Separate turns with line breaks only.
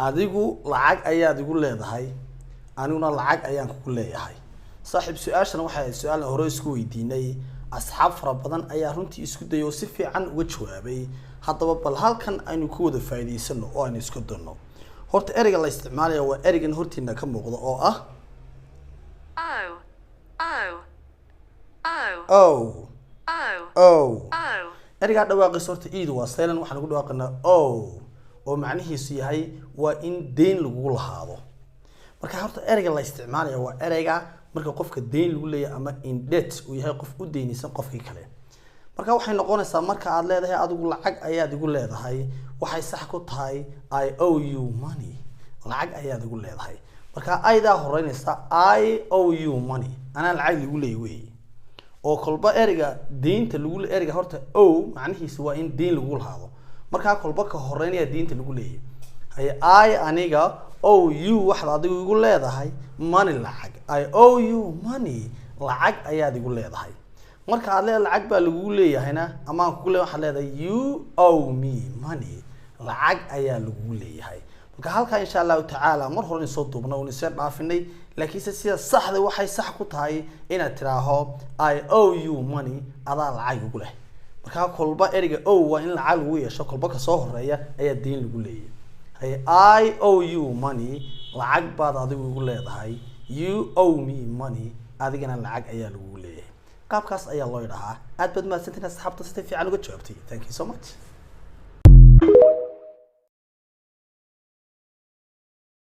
adigu lacag ayaad igu leedahay aniguna lacag ayaan kugu leeyahay saaxiib su'aashana waxay su'aal hore isku weydiinay asxaab fara badan ayaa runtii isku dayay si fiican uga jawaabay haddaba bal halkan aynu ku wada faa'iideysano oo aynu isku dano horta ereyga la isticmaalayo waa ereygan hortiina ka muuqda oo ah ereyga dhawaaqis horta iidu waa silent waxaan ugu dhawaaqnaa oo macnihiisu yahay waa in deyn lagu lahaado marka horta ereyga la isticmaalayo waa ereyga marka qofka deyn lagu leeyahay ama in debt uu yahay qof u deynaysan qofkii kale marka waxay noqonaysaa marka aad leedahay adigu lacag ayaad igu leedahay waxay sax ku tahay I owe you money lacag ayaad igu leedahay marka ayda horeynaysa I owe you money ana lacag lagu leeyahay oo kolba ereyga deynta lagu ereyga horta macnihiisu waa in deyn lagu lahaado marka kolba ka horeynaya deynta lagu leeyahay I aniga owe you waxaad adigu igu leedahay money lacag I owe you money lacag ayaad igu leedahay marka aad leedahay lacag baa lagu leeyahayna ama aan kugu leeyahay waxaad leedahay you owe me money lacag ayaa lagu leeyahay marka halka insha Allah ta'ala mar hore soo duubna oo isoo dhaafinay laakiin sida saxda waxay sax ku tahay inaad tiraaho I owe you money adaa lacag igu leh marka kolba ereyga waa in lacag lagu yeesho kolba ka soo horeeya ayaa deyn lagu leeyahay I owe you money lacag baad adigu igu leedahay you owe me money adigana lacag ayaa lagu leeyahay qaabkaas ayaa loo yiraahdaa aad baad mahadsantahay asxaabta si fiican uga jawaabtay thank you so much